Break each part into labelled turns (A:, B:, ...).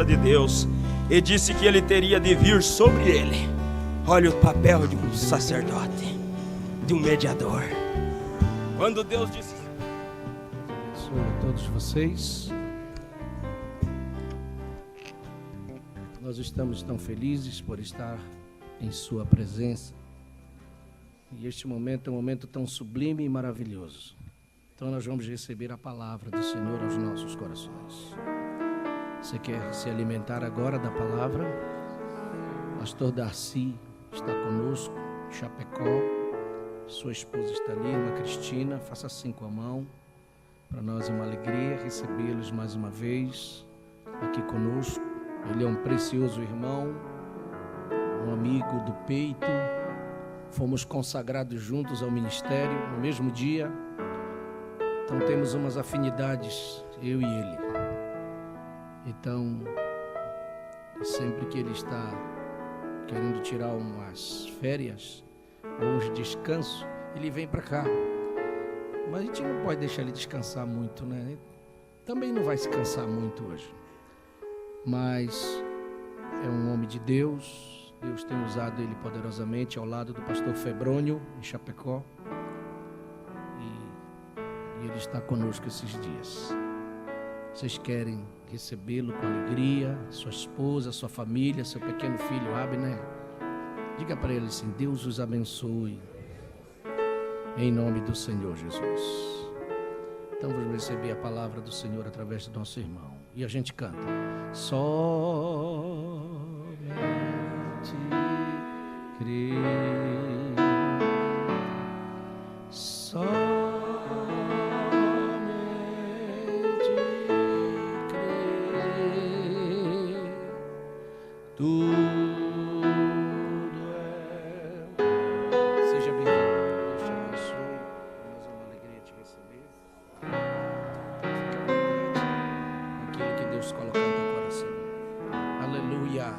A: de Deus e disse que ele teria de vir sobre ele. Olha o papel de um sacerdote, de um mediador. Quando Deus disse:
B: abençoe a todos vocês. Nós estamos tão felizes por estar em sua presença. E este momento é um momento tão sublime e maravilhoso. Então nós vamos receber a palavra do Senhor aos nossos corações. Você quer se alimentar agora da palavra? Pastor Darcy está conosco, Chapecó. Sua esposa está ali, Ana Cristina. Faça assim com a mão. Para nós é uma alegria recebê-los mais uma vez aqui conosco. Ele é um precioso irmão, um amigo do peito. Fomos consagrados juntos ao ministério no mesmo dia. Então temos umas afinidades, eu e ele. Então, sempre que ele está querendo tirar umas férias ou uns descansos, ele vem para cá. Mas a gente não pode deixar ele descansar muito, né? Ele também não vai se cansar muito hoje. Mas é um homem de Deus. Deus tem usado ele poderosamente ao lado do pastor Febrônio, em Chapecó. E ele está conosco esses dias. Vocês querem recebê-lo com alegria, sua esposa, sua família, seu pequeno filho Abner? Diga para ele assim: Deus os abençoe, em nome do Senhor Jesus. Então vamos receber a palavra do Senhor através do nosso irmão. E a gente canta: somente crer, somente crer, tudo é. Seja bem-vindo, Deus te abençoe. Mas é uma alegria te receber. Aquilo que Deus coloca no teu coração. Aleluia.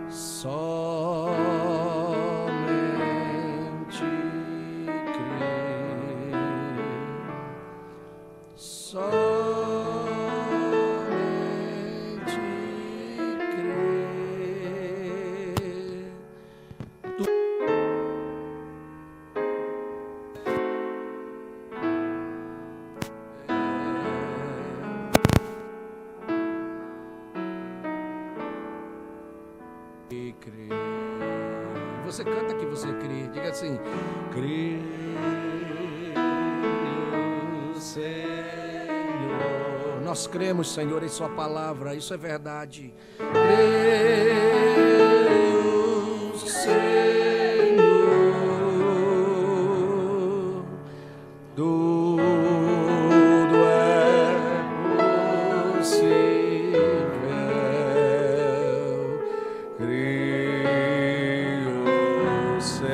B: Somente crer, somente crer. E crer. Você canta que você crê. Diga assim: creio, Senhor. Nós cremos, Senhor, em sua palavra. Isso é verdade. Creio, Senhor. Tudo é possível. Creio, Senhor.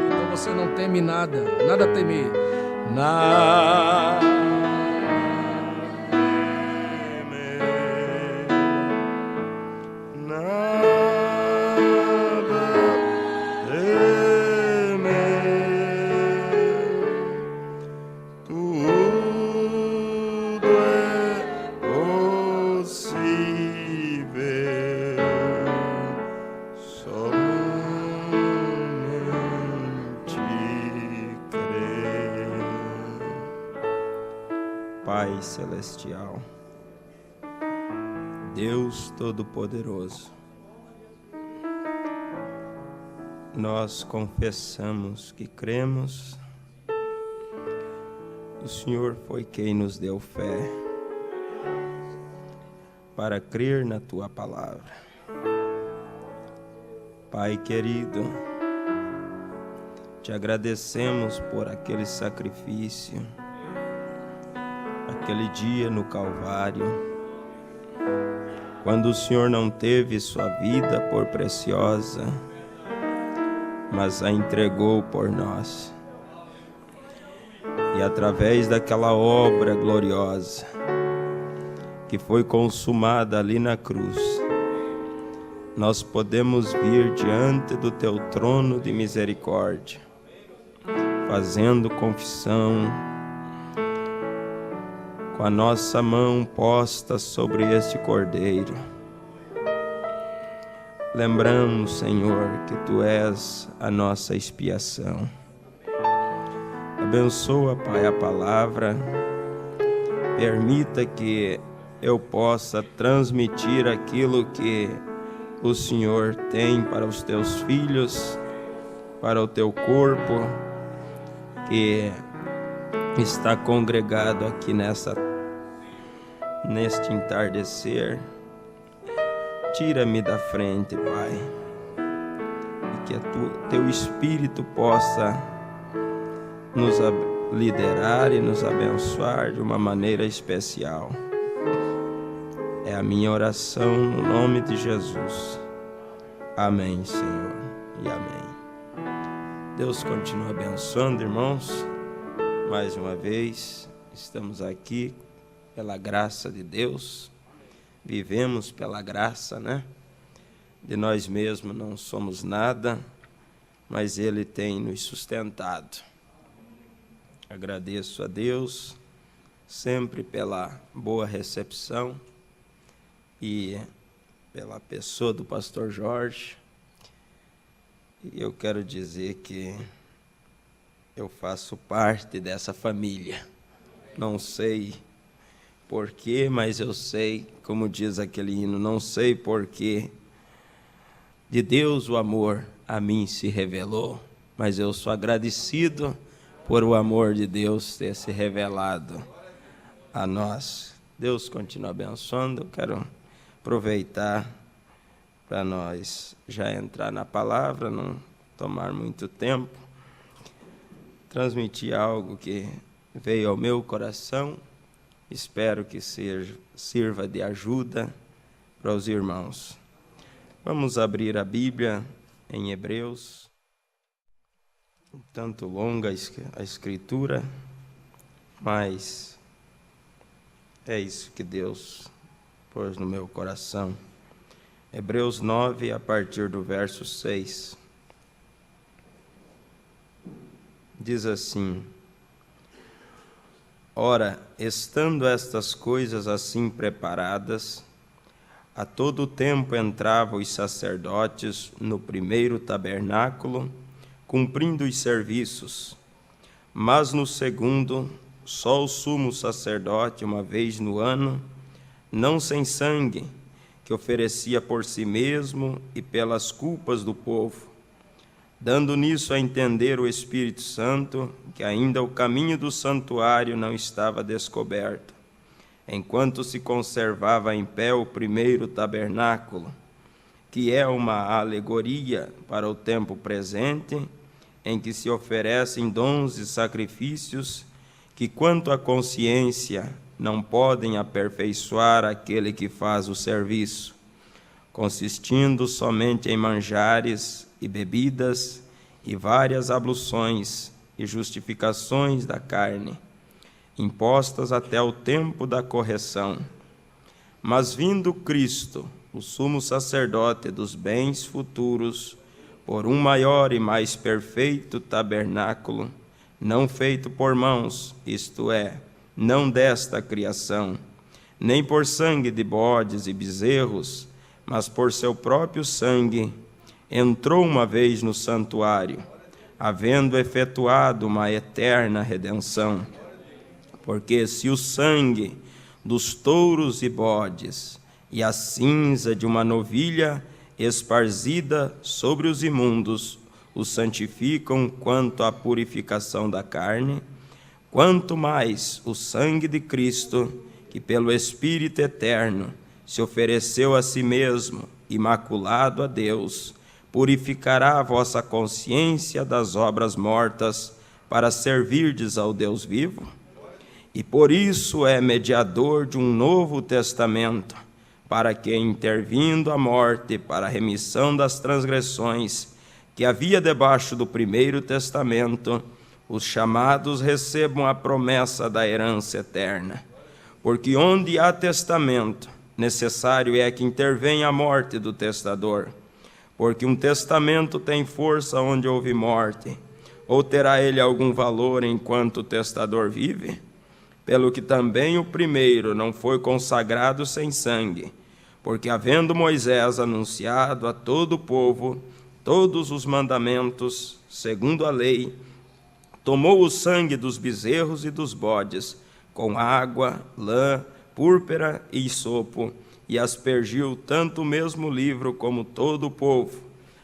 B: Então você não teme nada, nada a temer. Nada temer, nada temer. Tudo é possível, somente crer.
A: Pai Celestial, Deus Todo-Poderoso, nós confessamos que cremos. O Senhor foi quem nos deu fé para crer na Tua palavra. Pai querido, te agradecemos por aquele sacrifício, aquele dia no Calvário, quando o Senhor não teve sua vida por preciosa, mas a entregou por nós. E através daquela obra gloriosa que foi consumada ali na cruz, nós podemos vir diante do Teu trono de misericórdia, fazendo confissão, com a nossa mão posta sobre este cordeiro. Lembramos, Senhor, que Tu és a nossa expiação. Abençoa, Pai, a palavra. Permita que eu possa transmitir aquilo que o Senhor tem para os Teus filhos, para o Teu corpo, que está congregado aqui neste entardecer. Tira-me da frente, Pai, e que Teu Espírito possa nos liderar e nos abençoar de uma maneira especial. É a minha oração no nome de Jesus. Amém, Senhor, e amém. Deus continua abençoando, irmãos. Mais uma vez, estamos aqui pela graça de Deus. Vivemos pela graça, né? De nós mesmos não somos nada, mas Ele tem nos sustentado. Agradeço a Deus sempre pela boa recepção e pela pessoa do pastor Jorge. E eu quero dizer que eu faço parte dessa família. Não sei porquê, mas eu sei, como diz aquele hino, não sei porquê. De Deus o amor a mim se revelou, mas eu sou agradecido por o amor de Deus ter se revelado a nós. Deus continua abençoando. Eu quero aproveitar para nós já entrar na palavra, não tomar muito tempo, transmitir algo que veio ao meu coração. Espero que sirva de ajuda para os irmãos. Vamos abrir a Bíblia em Hebreus. Tanto longa a escritura, mas é isso que Deus pôs no meu coração. Hebreus 9, a partir do verso 6. Diz assim: Ora, estando estas coisas assim preparadas, a todo tempo entravam os sacerdotes no primeiro tabernáculo, cumprindo os serviços. Mas no segundo, só o sumo sacerdote, uma vez no ano, não sem sangue, que oferecia por si mesmo e pelas culpas do povo, dando nisso a entender o Espírito Santo que ainda o caminho do santuário não estava descoberto, enquanto se conservava em pé o primeiro tabernáculo, que é uma alegoria para o tempo presente, em que se oferecem dons e sacrifícios que, quanto à consciência, não podem aperfeiçoar aquele que faz o serviço, consistindo somente em manjares e bebidas e várias abluções e justificações da carne, impostas até o tempo da correção. Mas vindo Cristo, o sumo sacerdote dos bens futuros, por um maior e mais perfeito tabernáculo, não feito por mãos, isto é, não desta criação, nem por sangue de bodes e bezerros, mas por seu próprio sangue, entrou uma vez no santuário, havendo efetuado uma eterna redenção. Porque se o sangue dos touros e bodes e a cinza de uma novilha esparzida sobre os imundos os santificam quanto à purificação da carne, quanto mais o sangue de Cristo, que pelo Espírito eterno se ofereceu a si mesmo, imaculado a Deus, purificará a vossa consciência das obras mortas, para servirdes ao Deus vivo? E por isso é mediador de um novo testamento, para que, intervindo a morte para a remissão das transgressões que havia debaixo do primeiro testamento, os chamados recebam a promessa da herança eterna. Porque onde há testamento, necessário é que intervenha a morte do testador. Porque um testamento tem força onde houve morte, ou terá ele algum valor enquanto o testador vive? pelo que também o primeiro não foi consagrado sem sangue, porque havendo Moisés anunciado a todo o povo todos os mandamentos, segundo a lei, tomou o sangue dos bezerros e dos bodes, com água, lã, púrpura e sopo, e aspergiu tanto o mesmo livro como todo o povo,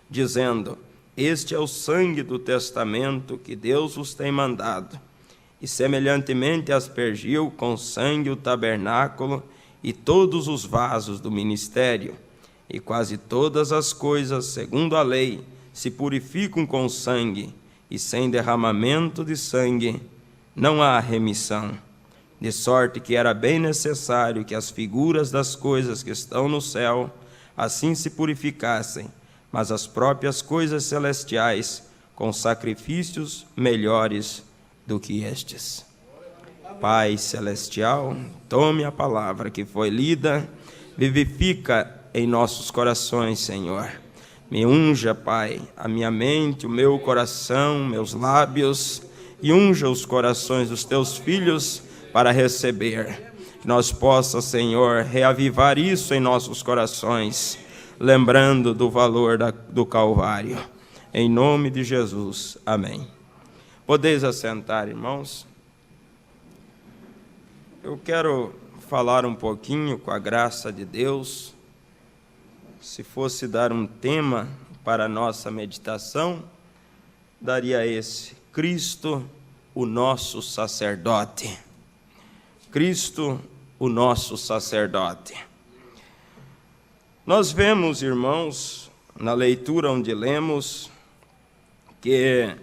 A: dizendo: Este é o sangue do testamento que Deus vos tem mandado. E semelhantemente aspergiu com sangue o tabernáculo e todos os vasos do ministério. E quase todas as coisas, segundo a lei, se purificam com sangue, e sem derramamento de sangue não há remissão. De sorte que era bem necessário que as figuras das coisas que estão no céu assim se purificassem, mas as próprias coisas celestiais com sacrifícios melhores do que estes. Pai celestial, tome a palavra que foi lida, vivifica em nossos corações, Senhor. Me unja, Pai, a minha mente, o meu coração, meus lábios, e unja os corações dos teus filhos para receber. Que nós possa, Senhor, reavivar isso em nossos corações, lembrando do valor do Calvário. Em nome de Jesus. Amém. Podeis assentar, irmãos. Eu quero falar um pouquinho, com a graça de Deus. Se fosse dar um tema para a nossa meditação, daria esse: Cristo, o nosso sacerdote. Cristo, o nosso sacerdote. Nós vemos, irmãos, na leitura onde lemos, que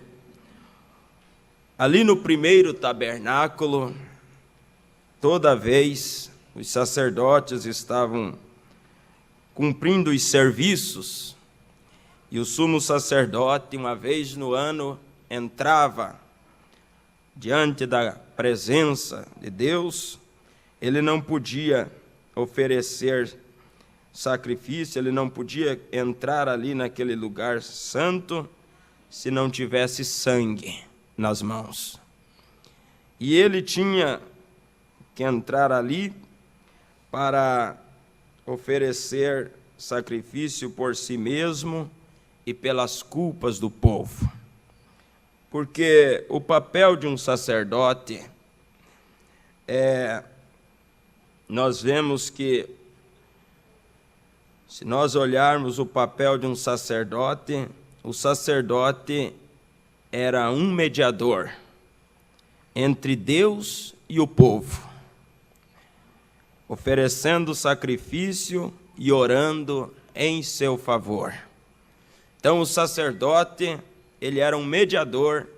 A: ali no primeiro tabernáculo, toda vez os sacerdotes estavam cumprindo os serviços, e o sumo sacerdote, uma vez no ano, entrava diante da presença de Deus. Ele não podia oferecer sacrifício, ele não podia entrar ali naquele lugar santo se não tivesse sangue nas mãos. E ele tinha que entrar ali para oferecer sacrifício por si mesmo e pelas culpas do povo. Porque o papel de um sacerdote nós vemos que, se nós olharmos o papel de um sacerdote, o sacerdote era um mediador entre Deus e o povo, oferecendo sacrifício e orando em seu favor. Então, o sacerdote, ele era um mediador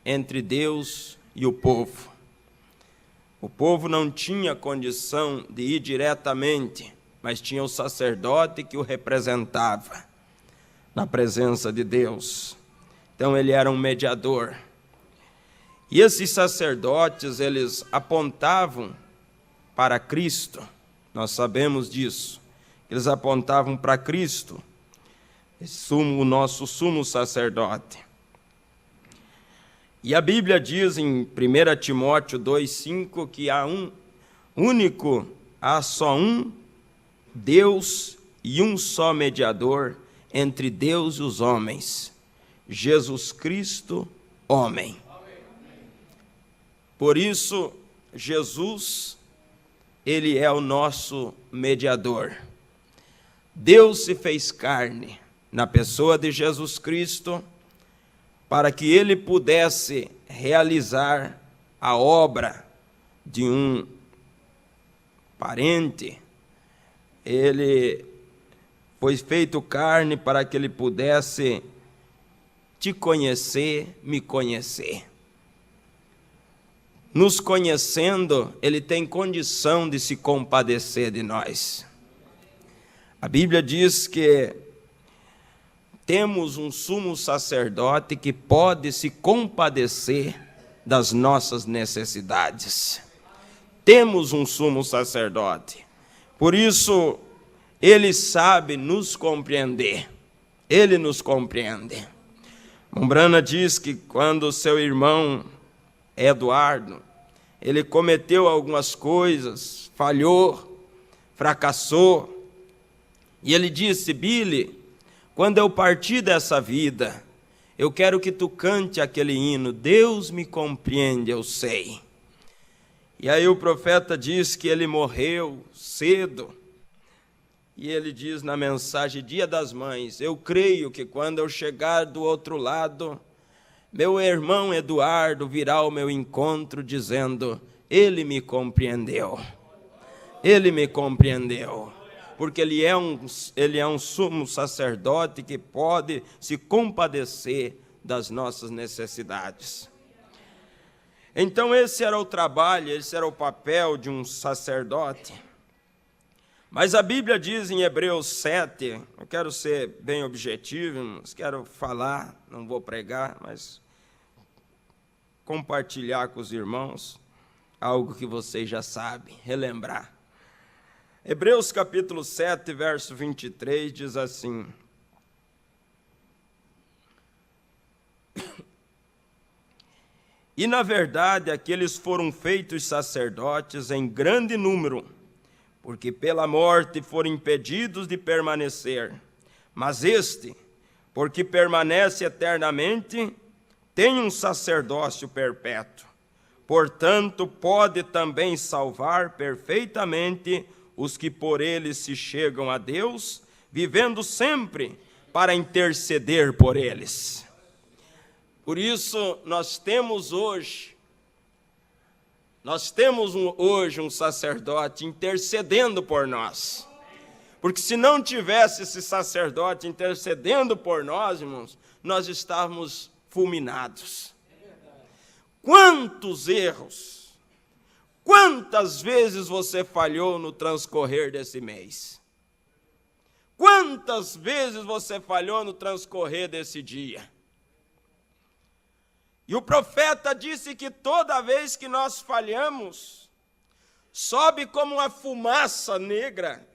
A: entre Deus e o povo. O povo não tinha condição de ir diretamente, mas tinha o sacerdote que o representava na presença de Deus. Então, ele era um mediador. E esses sacerdotes, eles apontavam para Cristo. Nós sabemos disso. Eles apontavam para Cristo, o nosso sumo sacerdote. E a Bíblia diz em 1 Timóteo 2,5 que há só um Deus e um só mediador entre Deus e os homens, Jesus Cristo, homem. Por isso, Jesus, ele é o nosso mediador. Deus se fez carne na pessoa de Jesus Cristo para que ele pudesse realizar a obra de um parente. Ele foi feito carne para que ele pudesse te conhecer, me conhecer. Nos conhecendo, ele tem condição de se compadecer de nós. A Bíblia diz que temos um sumo sacerdote que pode se compadecer das nossas necessidades. Temos um sumo sacerdote. Por isso, ele sabe nos compreender. Ele nos compreende. Mombrana diz que quando seu irmão Eduardo ele cometeu algumas coisas, falhou, fracassou. E ele disse: Billy, quando eu partir dessa vida, eu quero que tu cante aquele hino, Deus me compreende, eu sei. E aí o profeta diz que ele morreu cedo. E ele diz na mensagem Dia das Mães: eu creio que quando eu chegar do outro lado, meu irmão Eduardo virá ao meu encontro dizendo: ele me compreendeu. Ele me compreendeu. Porque ele é um sumo sacerdote que pode se compadecer das nossas necessidades. Então esse era o trabalho, esse era o papel de um sacerdote. Mas a Bíblia diz em Hebreus 7, eu quero ser bem objetivo, irmãos, quero falar, não vou pregar, mas compartilhar com os irmãos algo que vocês já sabem, relembrar. Hebreus capítulo 7, verso 23, diz assim: e na verdade aqueles foram feitos sacerdotes em grande número, porque pela morte foram impedidos de permanecer. Mas este, porque permanece eternamente, tem um sacerdócio perpétuo. Portanto, pode também salvar perfeitamente os que por ele se chegam a Deus, vivendo sempre para interceder por eles. Por isso, nós temos hoje um sacerdote intercedendo por nós. Porque se não tivesse esse sacerdote intercedendo por nós, irmãos, nós estávamos fulminados. Quantos erros, quantas vezes você falhou no transcorrer desse mês? Quantas vezes você falhou no transcorrer desse dia? E o profeta disse que toda vez que nós falhamos, sobe como uma fumaça negra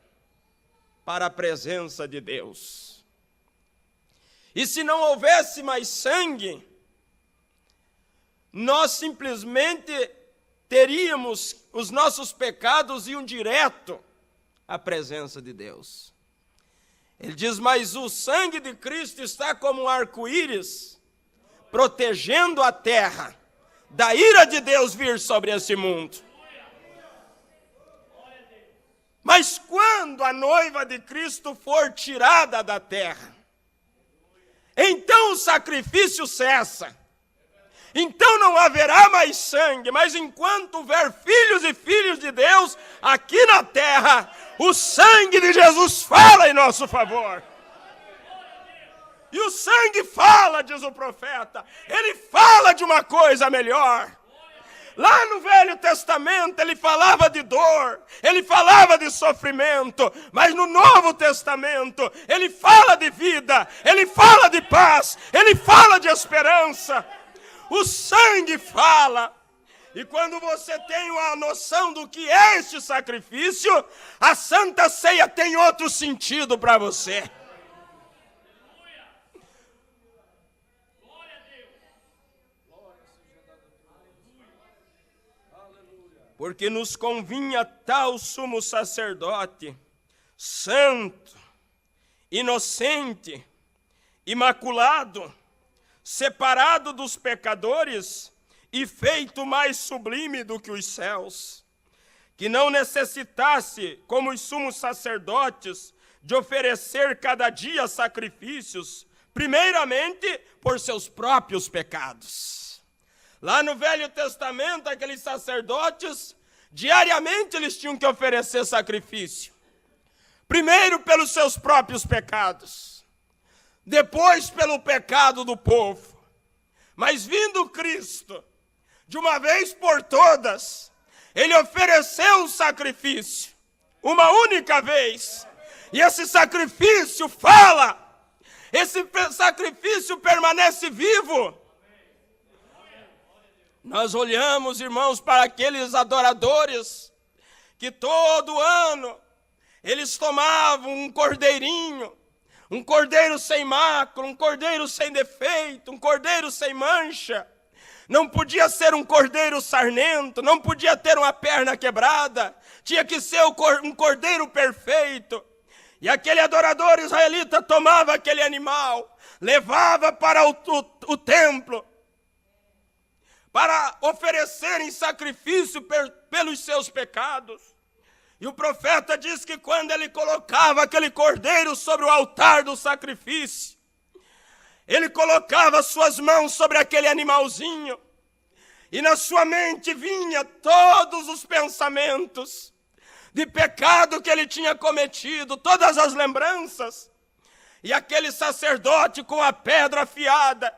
A: para a presença de Deus. E se não houvesse mais sangue, nós simplesmente teríamos, os nossos pecados iam direto à presença de Deus. Ele diz: mas o sangue de Cristo está como um arco-íris, protegendo a terra da ira de Deus vir sobre esse mundo. Mas quando a noiva de Cristo for tirada da terra, então o sacrifício cessa. Então não haverá mais sangue, mas enquanto houver filhos e filhas de Deus aqui na terra, o sangue de Jesus fala em nosso favor. E o sangue fala, diz o profeta, ele fala de uma coisa melhor. Lá no Velho Testamento ele falava de dor, ele falava de sofrimento, mas no Novo Testamento ele fala de vida, ele fala de paz, ele fala de esperança. O sangue fala. E quando você tem uma noção do que é este sacrifício, a Santa Ceia tem outro sentido para você. Porque nos convinha tal sumo sacerdote, santo, inocente, imaculado, separado dos pecadores e feito mais sublime do que os céus, que não necessitasse, como os sumos sacerdotes, de oferecer cada dia sacrifícios, primeiramente por seus próprios pecados. Lá no Velho Testamento, aqueles sacerdotes, diariamente eles tinham que oferecer sacrifício. Primeiro pelos seus próprios pecados, depois pelo pecado do povo. Mas vindo Cristo, de uma vez por todas, ele ofereceu um sacrifício, uma única vez. E esse sacrifício fala, esse sacrifício permanece vivo. Nós olhamos, irmãos, para aqueles adoradores que todo ano eles tomavam um cordeirinho, um cordeiro sem mácula, um cordeiro sem defeito, um cordeiro sem mancha, Não podia ser um cordeiro sarnento, não podia ter uma perna quebrada, tinha que ser um cordeiro perfeito. E aquele adorador israelita tomava aquele animal, levava para o templo, para oferecer em sacrifício pelos seus pecados. E o profeta diz que quando ele colocava aquele cordeiro sobre o altar do sacrifício, ele colocava suas mãos sobre aquele animalzinho, e na sua mente vinha todos os pensamentos de pecado que ele tinha cometido, todas as lembranças. E aquele sacerdote com a pedra afiada,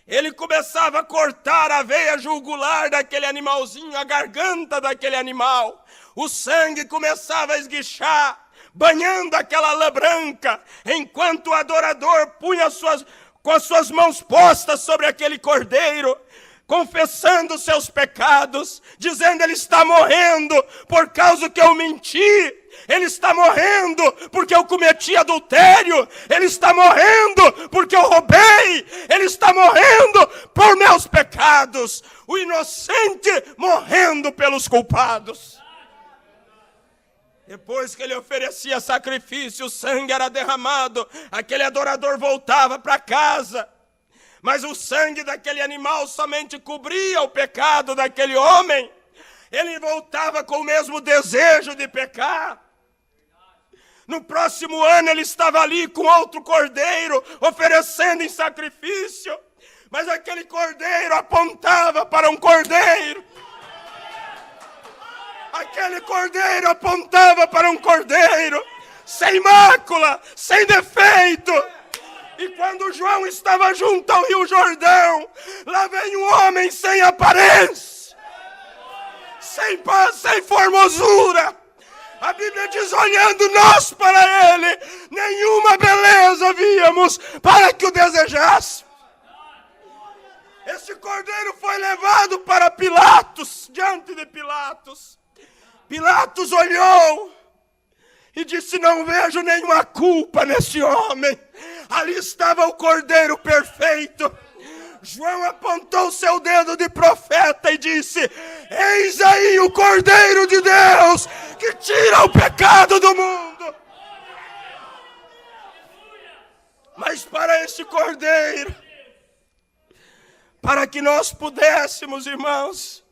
A: ele começava a cortar a veia jugular daquele animalzinho, a garganta daquele animal. O sangue começava a esguichar, banhando aquela lã branca, enquanto o adorador punha com as suas mãos postas sobre aquele cordeiro, confessando seus pecados, dizendo: ele está morrendo por causa que eu menti, ele está morrendo porque eu cometi adultério, ele está morrendo porque eu roubei, ele está morrendo por meus pecados, o inocente morrendo pelos culpados. Depois que ele oferecia sacrifício, o sangue era derramado, aquele adorador voltava para casa. Mas o sangue daquele animal somente cobria o pecado daquele homem. Ele voltava com o mesmo desejo de pecar. No próximo ano ele estava ali com outro cordeiro, oferecendo em sacrifício. Mas aquele cordeiro apontava para um cordeiro. Aquele cordeiro apontava para um cordeiro, sem mácula, sem defeito. E quando João estava junto ao Rio Jordão, lá vem um homem sem aparência, sem paz, sem formosura. A Bíblia diz: olhando nós para ele, nenhuma beleza víamos para que o desejasse. Esse cordeiro foi levado para Pilatos, diante de Pilatos. Pilatos olhou e disse: não vejo nenhuma culpa nesse homem. Ali estava o cordeiro perfeito. João apontou seu dedo de profeta e disse: eis aí o cordeiro de Deus que tira o pecado do mundo. Mas para esse cordeiro, para que nós pudéssemos, irmãos,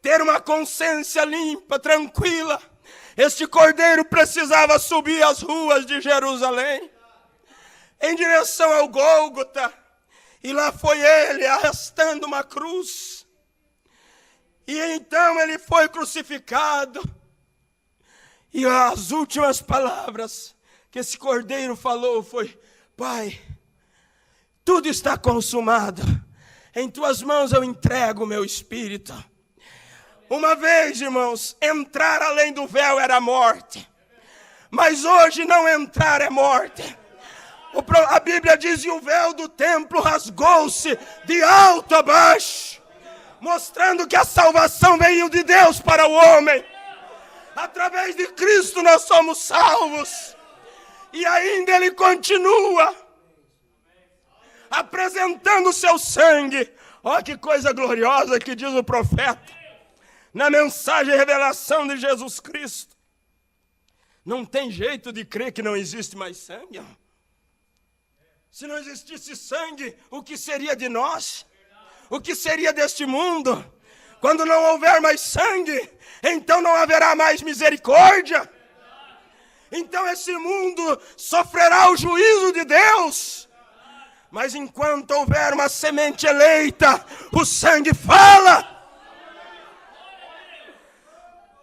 A: ter uma consciência limpa, tranquila, este cordeiro precisava subir as ruas de Jerusalém, em direção ao Gólgota, e lá foi ele arrastando uma cruz, e então ele foi crucificado, e as últimas palavras que esse cordeiro falou foi: Pai, tudo está consumado, em tuas mãos eu entrego o meu espírito. Uma vez, irmãos, entrar além do véu era morte, mas hoje não entrar é morte. A Bíblia diz: e o véu do templo rasgou-se de alto a baixo, mostrando que a salvação veio de Deus para o homem. Através de Cristo nós somos salvos. E ainda ele continua apresentando o seu sangue. Olha que coisa gloriosa que diz o profeta na mensagem e revelação de Jesus Cristo. Não tem jeito de crer que não existe mais sangue. Se não existisse sangue, o que seria de nós? O que seria deste mundo? Quando não houver mais sangue, então não haverá mais misericórdia. Então esse mundo sofrerá o juízo de Deus. Mas enquanto houver uma semente eleita, o sangue fala.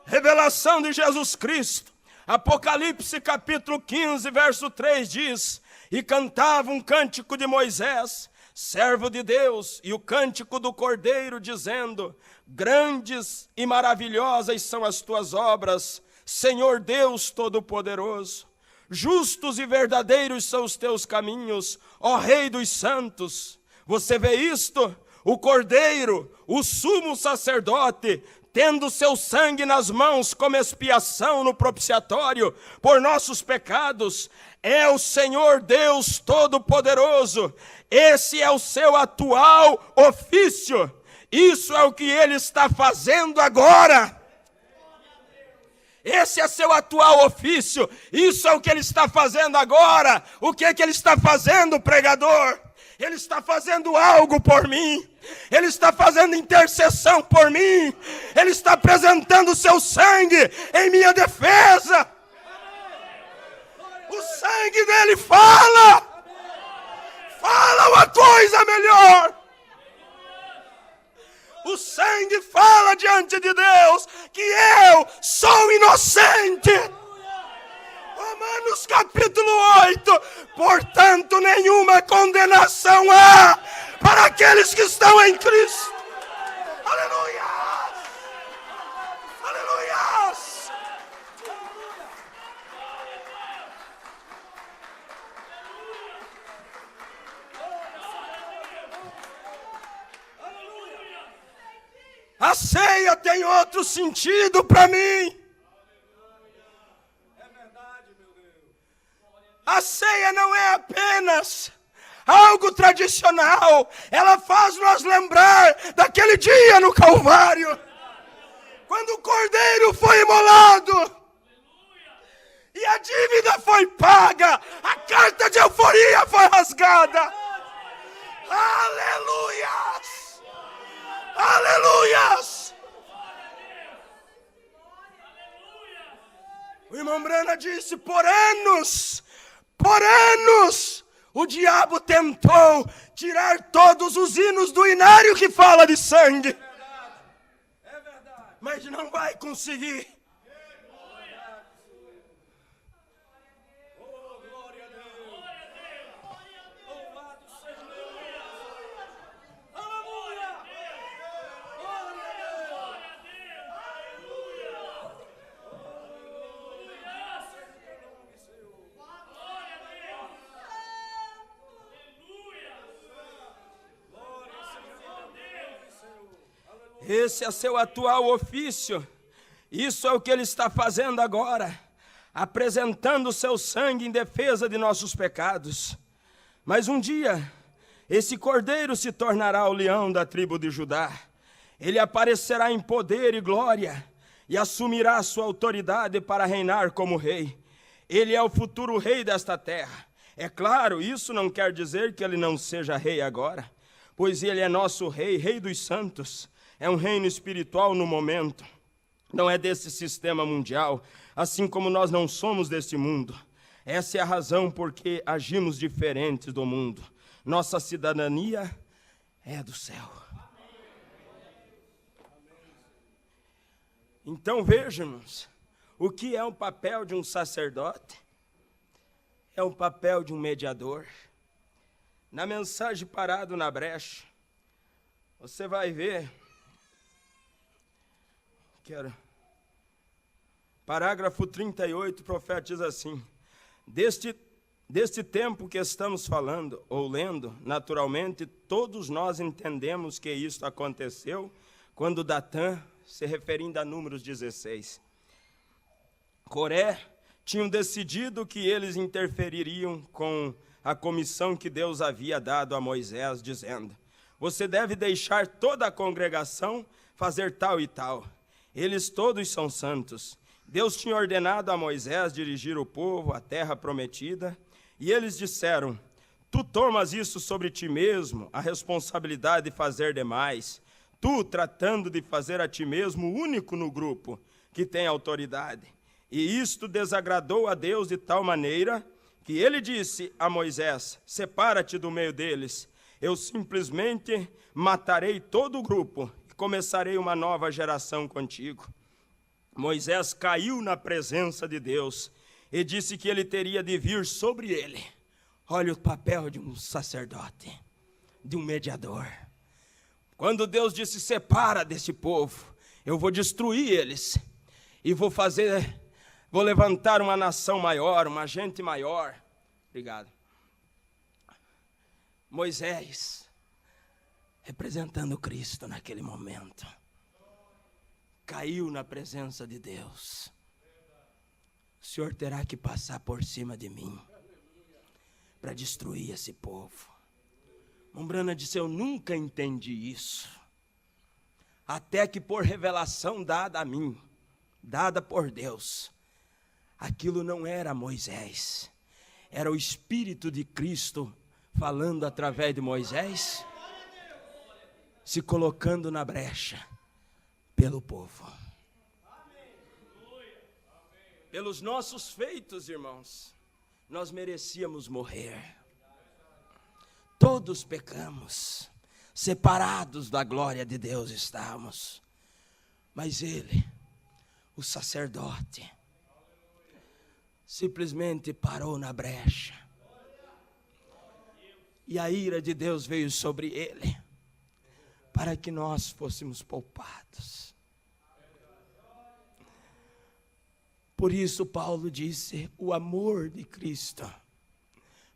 A: Revelação de Jesus Cristo. Apocalipse capítulo 15, verso 3 diz: e cantava um cântico de Moisés, servo de Deus, e o cântico do Cordeiro, dizendo: grandes e maravilhosas são as tuas obras, Senhor Deus Todo-Poderoso. Justos e verdadeiros são os teus caminhos, ó Rei dos santos. Você vê isto? O Cordeiro, o sumo sacerdote, tendo seu sangue nas mãos como expiação no propiciatório por nossos pecados, é o Senhor Deus Todo-Poderoso. Esse é o seu atual ofício. Isso é o que Ele está fazendo agora. Esse é seu atual ofício. Isso é o que Ele está fazendo agora. O que é que Ele está fazendo, pregador? Ele está fazendo algo por mim. Ele está fazendo intercessão por mim. Ele está apresentando o seu sangue em minha defesa. O sangue dele fala. Fala uma coisa melhor. O sangue fala diante de Deus que eu sou inocente. Romanos capítulo 8. Portanto, nenhuma condenação há para aqueles que estão em Cristo. Aleluia! Aleluia! A ceia tem outro sentido para mim. A ceia não é apenas algo tradicional. Ela faz nós lembrar daquele dia no Calvário, quando o Cordeiro foi imolado e a dívida foi paga, a carta de euforia foi rasgada. Aleluias! Aleluias! O irmão Brana disse, por anos, o diabo tentou tirar todos os hinos do inário que fala de sangue. É verdade. Mas não vai conseguir. Esse é seu atual ofício. Isso é o que Ele está fazendo agora, apresentando o seu sangue em defesa de nossos pecados. Mas um dia, esse cordeiro se tornará o leão da tribo de Judá. Ele aparecerá em poder e glória e assumirá a sua autoridade para reinar como rei. Ele é o futuro rei desta terra. É claro, isso não quer dizer que ele não seja rei agora, pois ele é nosso rei, rei dos santos. É um reino espiritual no momento, não é desse sistema mundial, assim como nós não somos desse mundo. Essa é a razão por que agimos diferentes do mundo. Nossa cidadania é do céu. Então vejamos, o que é o papel de um sacerdote? É o papel de um mediador. Na mensagem Parado na Brecha, você vai ver... Parágrafo 38, o profeta diz assim: deste tempo que estamos falando, ou lendo, naturalmente, todos nós entendemos que isto aconteceu quando Datã, se referindo a Números 16, Coré, tinham decidido que eles interfeririam com a comissão que Deus havia dado a Moisés, dizendo: você deve deixar toda a congregação fazer tal e tal. Eles todos são santos. Deus tinha ordenado a Moisés dirigir o povo à terra prometida, e eles disseram: tu tomas isso sobre ti mesmo, a responsabilidade de fazer demais, tu tratando de fazer a ti mesmo o único no grupo que tem autoridade. E isto desagradou a Deus de tal maneira que ele disse a Moisés: separa-te do meio deles, eu simplesmente matarei todo o grupo, começarei uma nova geração contigo. Moisés caiu na presença de Deus e disse que ele teria de vir sobre ele. Olha o papel de um sacerdote, de um mediador. Quando Deus disse: separa desse povo, eu vou destruir eles e vou levantar uma nação maior, uma gente maior. Obrigado. Moisés, representando Cristo naquele momento, caiu na presença de Deus. O Senhor terá que passar por cima de mim para destruir esse povo. Mombrana disse: eu nunca entendi isso. até que por revelação dada a mim, dada por Deus, aquilo não era Moisés, era o Espírito de Cristo falando através de Moisés, se colocando na brecha pelo povo. Pelos nossos feitos, irmãos, nós merecíamos morrer. Todos pecamos, separados da glória de Deus estávamos. Mas ele, o sacerdote, simplesmente parou na brecha. E a ira de Deus veio sobre ele, para que nós fôssemos poupados. Por isso Paulo disse, o amor de Cristo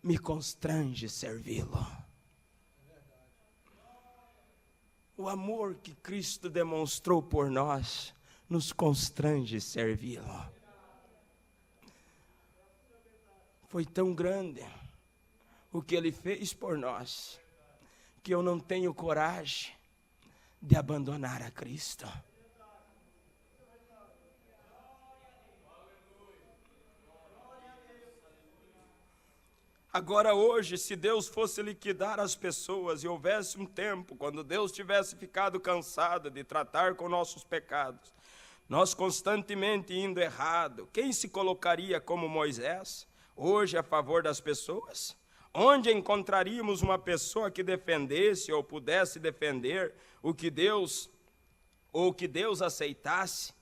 A: me constrange servi-lo. O amor que Cristo demonstrou por nós nos constrange servi-lo. Foi tão grande o que ele fez por nós, que eu não tenho coragem de abandonar a Cristo. Agora hoje, se Deus fosse liquidar as pessoas e houvesse um tempo, quando Deus tivesse ficado cansado de tratar com nossos pecados, nós constantemente indo errado, quem se colocaria como Moisés, hoje a favor das pessoas? Onde encontraríamos uma pessoa que defendesse ou pudesse defender o que Deus, ou que Deus aceitasse,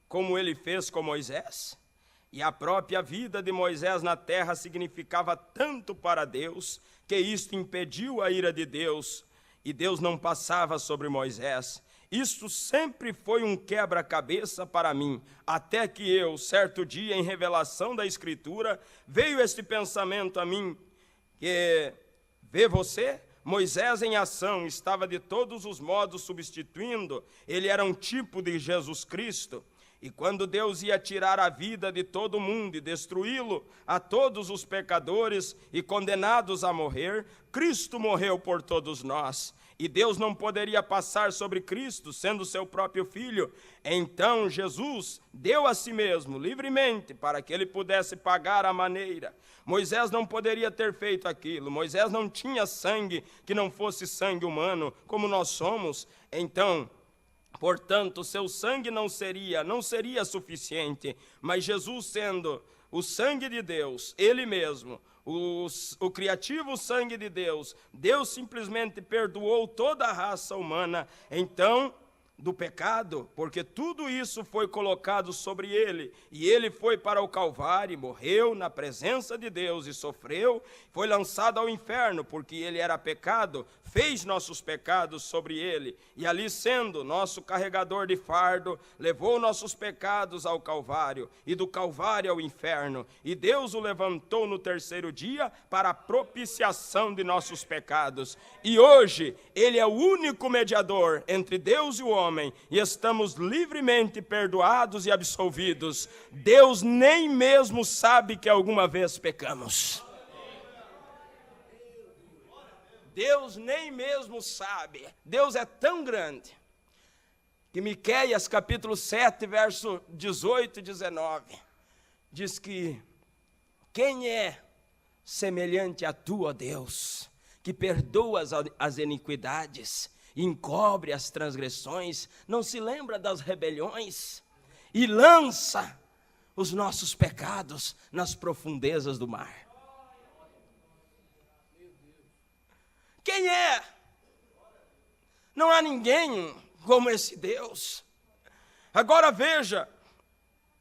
A: como ele fez com Moisés? E a própria vida de Moisés na terra significava tanto para Deus, que isto impediu a ira de Deus, e Deus não passava sobre Moisés. Isto sempre foi um quebra-cabeça para mim, até que eu, certo dia, em revelação da Escritura, veio este pensamento a mim, que, vê você, Moisés em ação estava de todos os modos substituindo, ele era um tipo de Jesus Cristo. E quando Deus ia tirar a vida de todo mundo e destruí-lo a todos os pecadores e condenados a morrer, Cristo morreu por todos nós. E Deus não poderia passar sobre Cristo, sendo seu próprio Filho. Então Jesus deu a si mesmo, livremente, para que ele pudesse pagar a maneira. Moisés não poderia ter feito aquilo. Moisés não tinha sangue que não fosse sangue humano, como nós somos. Então, portanto, seu sangue não seria suficiente, mas Jesus, sendo o sangue de Deus, ele mesmo, o criativo sangue de Deus, Deus simplesmente perdoou toda a raça humana, então, do pecado, porque tudo isso foi colocado sobre ele, e ele foi para o Calvário, morreu na presença de Deus e sofreu, foi lançado ao inferno, porque ele era pecado, fez nossos pecados sobre ele, e ali sendo nosso carregador de fardo, levou nossos pecados ao Calvário, e do Calvário ao inferno, e Deus o levantou no terceiro dia para a propiciação de nossos pecados, e hoje ele é o único mediador entre Deus e o homem, e estamos livremente perdoados e absolvidos. Deus nem mesmo sabe que alguma vez pecamos. Deus nem mesmo sabe. Deus é tão grande que Miqueias capítulo 7, verso 18 e 19, diz que quem é semelhante a tu, ó Deus, que perdoa as iniquidades, encobre as transgressões, não se lembra das rebeliões e lança os nossos pecados nas profundezas do mar. Quem é? Não há ninguém como esse Deus. Agora veja,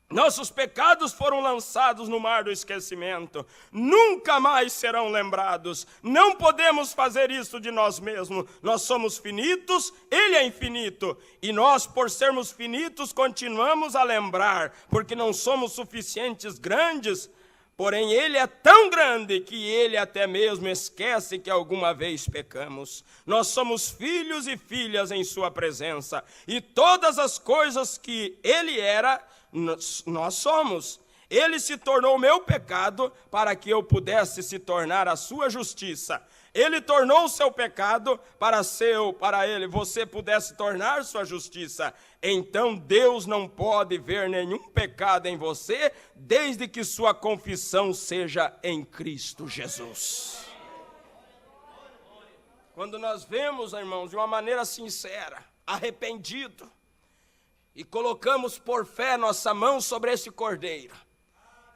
A: nossos pecados foram lançados no mar do esquecimento, nunca mais serão lembrados, não podemos fazer isso de nós mesmos, nós somos finitos, ele é infinito, e nós, por sermos finitos, continuamos a lembrar, porque não somos suficientes grandes, porém ele é tão grande que ele até mesmo esquece que alguma vez pecamos. Nós somos filhos e filhas em sua presença, e todas as coisas que ele era, nós somos. Ele se tornou meu pecado para que eu pudesse se tornar a sua justiça. Ele tornou o seu pecado para ele você pudesse tornar sua justiça. Então Deus não pode ver nenhum pecado em você, desde que sua confissão seja em Cristo Jesus. Quando nós vemos, irmãos, de uma maneira sincera, arrependido, e colocamos por fé nossa mão sobre esse cordeiro,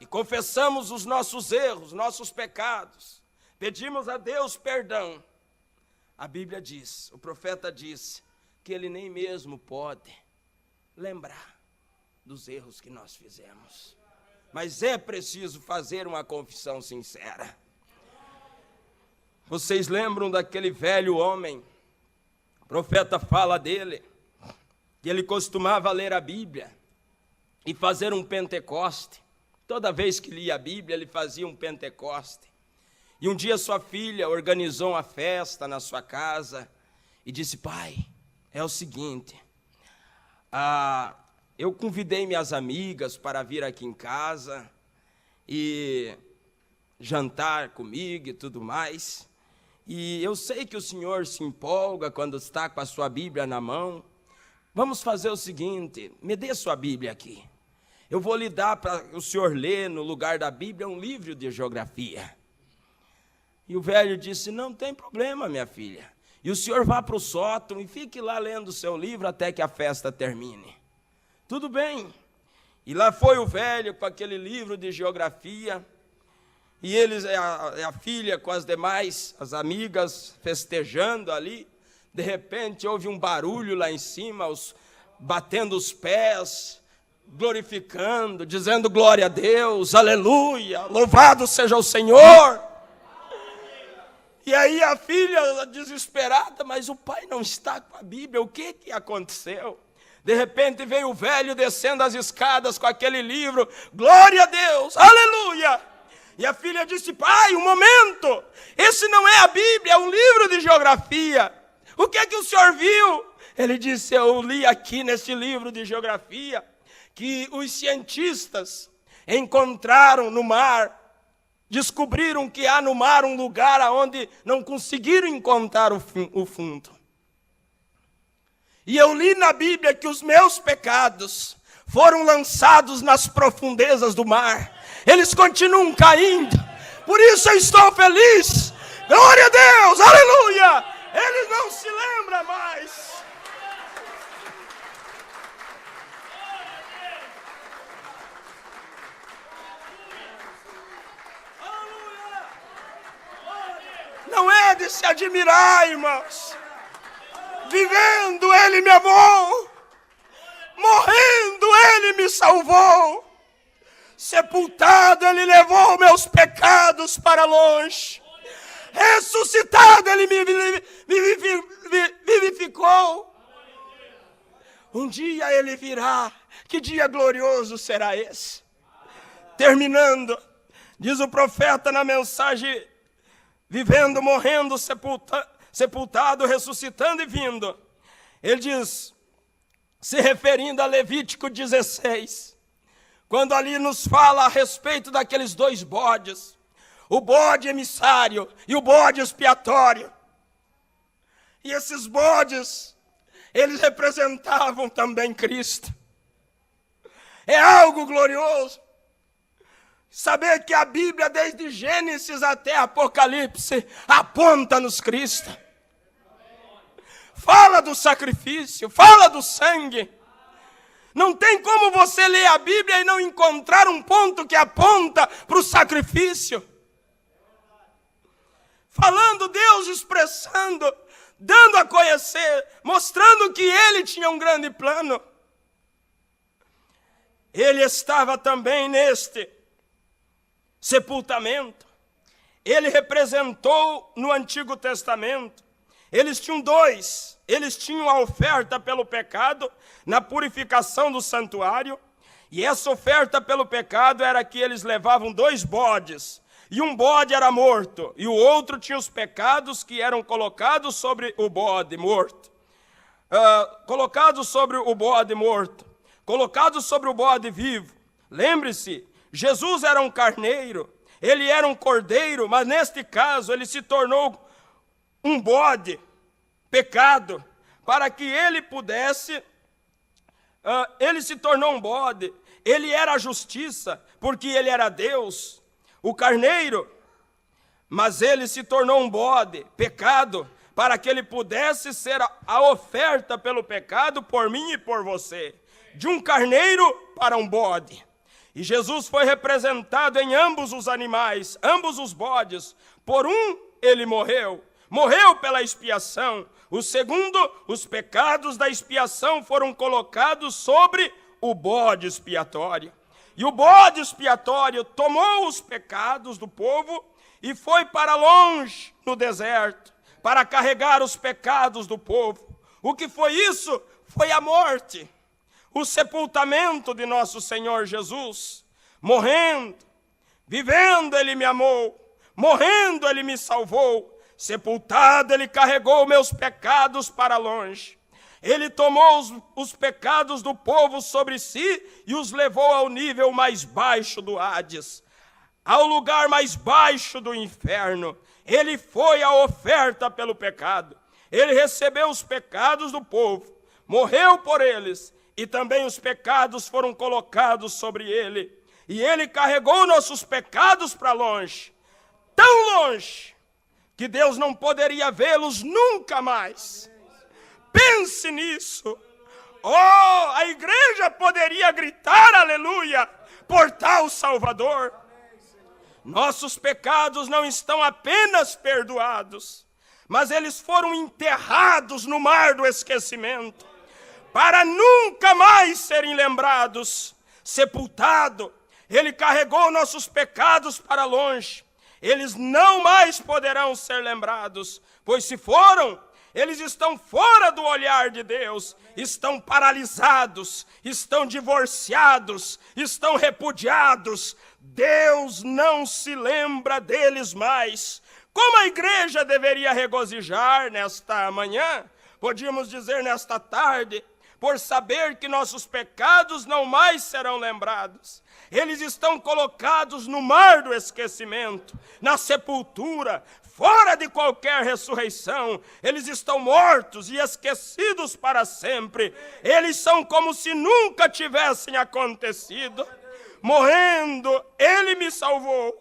A: e confessamos os nossos erros, nossos pecados, pedimos a Deus perdão, a Bíblia diz, o profeta disse, que ele nem mesmo pode lembrar dos erros que nós fizemos. Mas é preciso fazer uma confissão sincera. Vocês lembram daquele velho homem? O profeta fala dele, que ele costumava ler a Bíblia e fazer um Pentecoste. Toda vez que lia a Bíblia, ele fazia um Pentecoste. E um dia sua filha organizou uma festa na sua casa e disse: pai, é o seguinte, eu convidei minhas amigas para vir aqui em casa e jantar comigo e tudo mais. E eu sei que o senhor se empolga quando está com a sua Bíblia na mão. Vamos fazer o seguinte, me dê sua Bíblia aqui. Eu vou lhe dar para o senhor ler no lugar da Bíblia um livro de geografia. E o velho disse: não tem problema, minha filha. E o senhor vá para o sótão e fique lá lendo o seu livro até que a festa termine. Tudo bem. E lá foi o velho com aquele livro de geografia. E eles, a filha com as demais, as amigas, festejando ali. De repente houve um barulho lá em cima, batendo os pés, glorificando, dizendo glória a Deus, aleluia, louvado seja o Senhor. E aí a filha desesperada, mas o pai não está com a Bíblia, o que aconteceu? De repente veio o velho descendo as escadas com aquele livro, glória a Deus, aleluia. E a filha disse: pai, um momento, esse não é a Bíblia, é um livro de geografia. O que o senhor viu? Ele disse: eu li aqui nesse livro de geografia que os cientistas encontraram no mar, descobriram que há no mar um lugar onde não conseguiram encontrar o fundo. E eu li na Bíblia que os meus pecados foram lançados nas profundezas do mar. Eles continuam caindo. Por isso eu estou feliz. Glória a Deus, aleluia. Ele não se lembra mais. Não é de se admirar, irmãos. Vivendo, Ele me amou. Morrendo, Ele me salvou. Sepultado, Ele levou meus pecados para longe. Ressuscitado, Ele me vivificou. Um dia Ele virá. Que dia glorioso será esse? Terminando, diz o profeta na mensagem: vivendo, morrendo, sepultado, ressuscitando e vindo. Ele diz, se referindo a Levítico 16, quando ali nos fala a respeito daqueles dois bodes, o bode emissário e o bode expiatório. E esses bodes, eles representavam também Cristo. É algo glorioso saber que a Bíblia, desde Gênesis até Apocalipse, aponta-nos Cristo. Fala do sacrifício, fala do sangue. Não tem como você ler a Bíblia e não encontrar um ponto que aponta para o sacrifício. Falando Deus, expressando, dando a conhecer, mostrando que Ele tinha um grande plano. Ele estava também neste sepultamento. Ele representou no Antigo Testamento. Eles tinham dois. Eles tinham a oferta pelo pecado na purificação do santuário. E essa oferta pelo pecado era que eles levavam dois bodes. E um bode era morto. E o outro tinha os pecados que eram colocados sobre o bode morto. Colocados sobre o bode morto. Colocados sobre o bode vivo. Lembre-se, Jesus era um carneiro, ele era um cordeiro, mas neste caso ele se tornou um bode, pecado, para que ele pudesse, ele se tornou um bode, ele era a justiça, porque ele era Deus, o carneiro, mas ele se tornou um bode, pecado, para que ele pudesse ser a oferta pelo pecado por mim e por você, de um carneiro para um bode. E Jesus foi representado em ambos os animais, ambos os bodes. Por um ele morreu pela expiação. O segundo, os pecados da expiação foram colocados sobre o bode expiatório. E o bode expiatório tomou os pecados do povo e foi para longe no deserto, para carregar os pecados do povo. O que foi isso? Foi a morte, o sepultamento de nosso Senhor Jesus. Morrendo, vivendo ele me amou, morrendo ele me salvou, sepultado ele carregou meus pecados para longe. Ele tomou os pecados do povo sobre si e os levou ao nível mais baixo do Hades, ao lugar mais baixo do inferno. Ele foi a oferta pelo pecado. Ele recebeu os pecados do povo, morreu por eles, e também os pecados foram colocados sobre ele. E ele carregou nossos pecados para longe, tão longe, que Deus não poderia vê-los nunca mais. Pense nisso. Oh, a igreja poderia gritar aleluia por tal Salvador. Nossos pecados não estão apenas perdoados, mas eles foram enterrados no mar do esquecimento, para nunca mais serem lembrados. Sepultado, ele carregou nossos pecados para longe. Eles não mais poderão ser lembrados, pois se foram, eles estão fora do olhar de Deus, estão paralisados, estão divorciados, estão repudiados. Deus não se lembra deles mais. Como a igreja deveria regozijar nesta manhã, podíamos dizer nesta tarde, por saber que nossos pecados não mais serão lembrados. Eles estão colocados no mar do esquecimento, na sepultura, fora de qualquer ressurreição. Eles estão mortos e esquecidos para sempre. Eles são como se nunca tivessem acontecido. Morrendo, ele me salvou,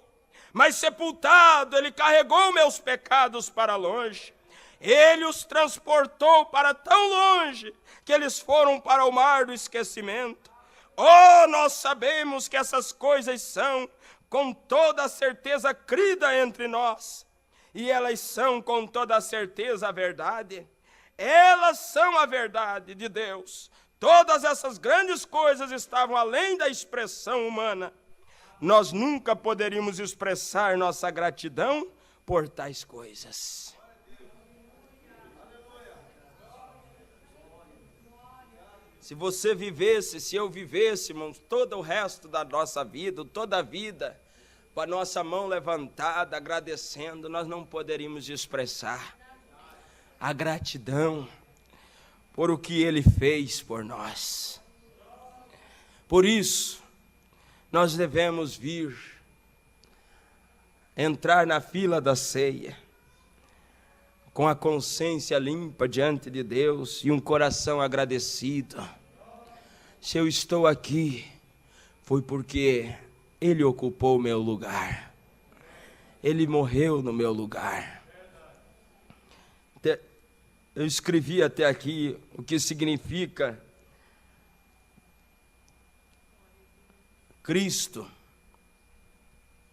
A: mas sepultado, ele carregou meus pecados para longe. Ele os transportou para tão longe que eles foram para o mar do esquecimento. Oh, nós sabemos que essas coisas são com toda a certeza crida entre nós, e elas são com toda a certeza a verdade. Elas são a verdade de Deus. Todas essas grandes coisas estavam além da expressão humana. Nós nunca poderíamos expressar nossa gratidão por tais coisas. Se você vivesse, se eu vivêssemos todo o resto da nossa vida, toda a vida, com a nossa mão levantada, agradecendo, nós não poderíamos expressar a gratidão por o que Ele fez por nós. Por isso, nós devemos vir, entrar na fila da ceia, com a consciência limpa diante de Deus e um coração agradecido. Se eu estou aqui, foi porque Ele ocupou o meu lugar. Ele morreu no meu lugar. Eu escrevi até aqui o que significa Cristo,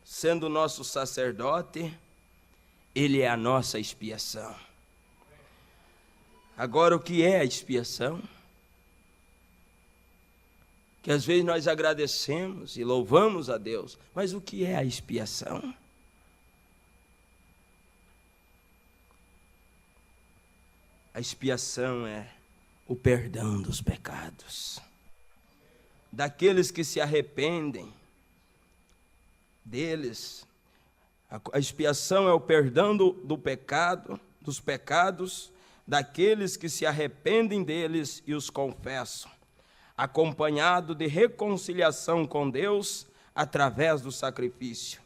A: sendo nosso sacerdote, Ele é a nossa expiação. Agora, o que é a expiação? Que às vezes nós agradecemos e louvamos a Deus, mas o que é a expiação? A expiação é o perdão dos pecados. Daqueles que se arrependem deles. A expiação é o perdão do pecado, dos pecados, daqueles que se arrependem deles e os confessam, acompanhado de reconciliação com Deus através do sacrifício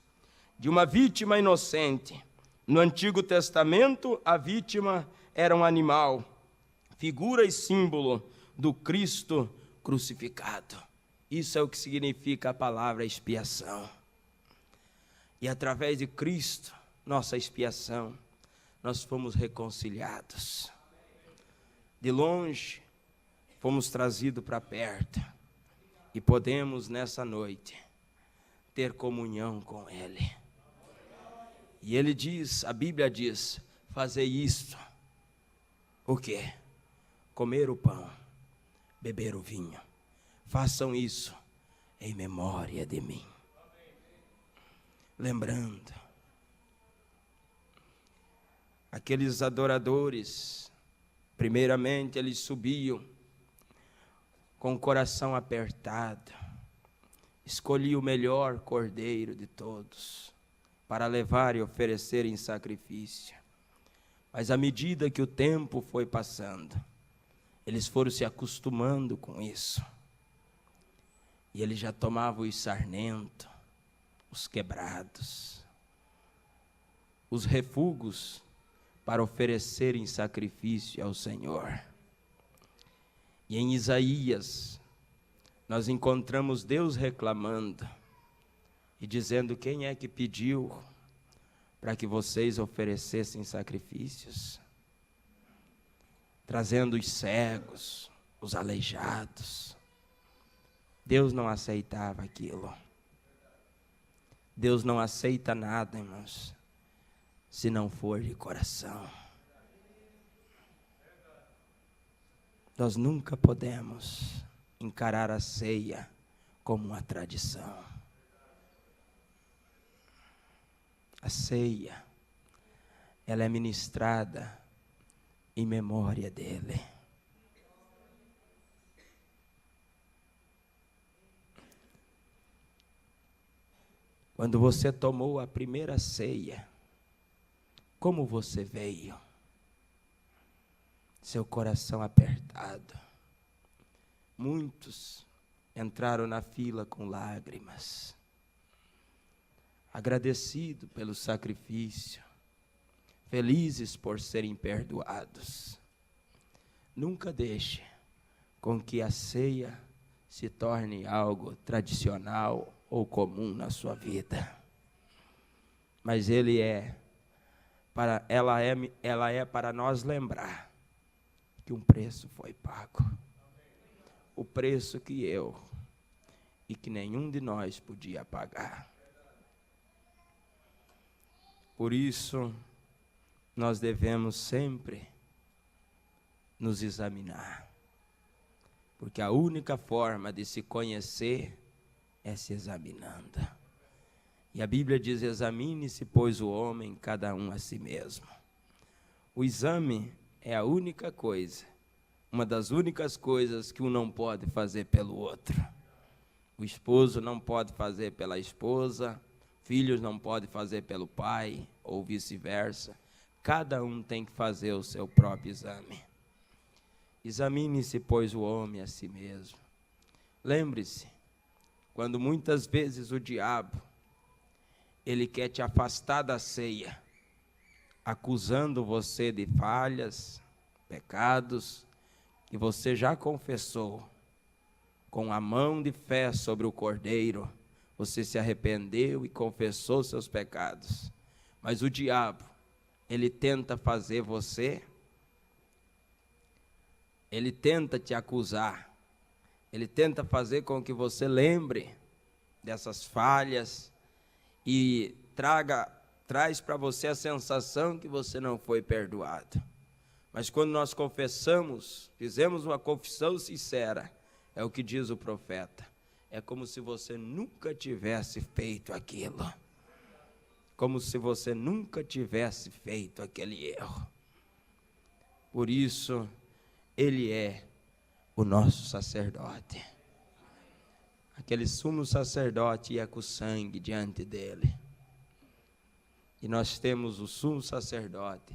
A: de uma vítima inocente No Antigo Testamento, a vítima era um animal, figura e símbolo do Cristo crucificado. Isso é o que significa a palavra expiação. E através de Cristo, nossa expiação, nós fomos reconciliados. De longe, fomos trazidos para perto. E podemos, nessa noite, ter comunhão com Ele. E Ele diz, a Bíblia diz, fazer isto. O quê? Comer o pão, beber o vinho. Façam isso em memória de mim. Lembrando, aqueles adoradores, primeiramente eles subiam com o coração apertado, escolhiam o melhor cordeiro de todos, para levar e oferecer em sacrifício. Mas à medida que o tempo foi passando, eles foram se acostumando com isso. E ele já tomava os sarmentos, os quebrados, os refugos para oferecer em sacrifício ao Senhor. E em Isaías, nós encontramos Deus reclamando e dizendo: quem é que pediu para que vocês oferecessem sacrifícios? Trazendo os cegos, os aleijados. Deus não aceitava aquilo. Deus não aceita nada, irmãos, se não for de coração. Nós nunca podemos encarar a ceia como uma tradição. A ceia, ela é ministrada em memória dele. Quando você tomou a primeira ceia, como você veio? Seu coração apertado. Muitos entraram na fila com lágrimas, agradecidos pelo sacrifício, felizes por serem perdoados. Nunca deixe com que a ceia se torne algo tradicional ou comum na sua vida. Mas ela é para nós lembrar que um preço foi pago. O preço que eu e que nenhum de nós podia pagar. Por isso, nós devemos sempre nos examinar. Porque a única forma de se conhecer é se examinando. E a Bíblia diz: examine-se, pois, o homem, cada um a si mesmo. O exame é a única coisa, uma das únicas coisas que um não pode fazer pelo outro. O esposo não pode fazer pela esposa, filhos não podem fazer pelo pai, ou vice-versa. Cada um tem que fazer o seu próprio exame. Examine-se, pois, o homem a si mesmo. Lembre-se, quando muitas vezes o diabo, ele quer te afastar da ceia, acusando você de falhas, pecados, que você já confessou, com a mão de fé sobre o Cordeiro, você se arrependeu e confessou seus pecados. Mas o diabo, ele tenta fazer você, ele tenta te acusar, ele tenta fazer com que você lembre dessas falhas e traz para você a sensação que você não foi perdoado. Mas quando nós confessamos, fizemos uma confissão sincera, é o que diz o profeta, é como se você nunca tivesse feito aquilo, como se você nunca tivesse feito aquele erro. Por isso, ele é o nosso sacerdote. Aquele sumo sacerdote ia com sangue diante dele. E nós temos o sumo sacerdote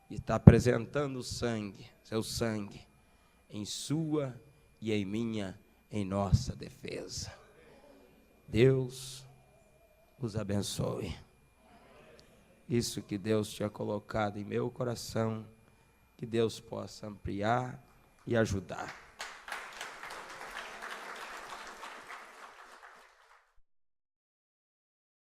A: que está apresentando o sangue, seu sangue, em sua e em minha, em nossa defesa. Deus os abençoe. isso que Deus tinha colocado em meu coração, que Deus possa ampliar e ajudar.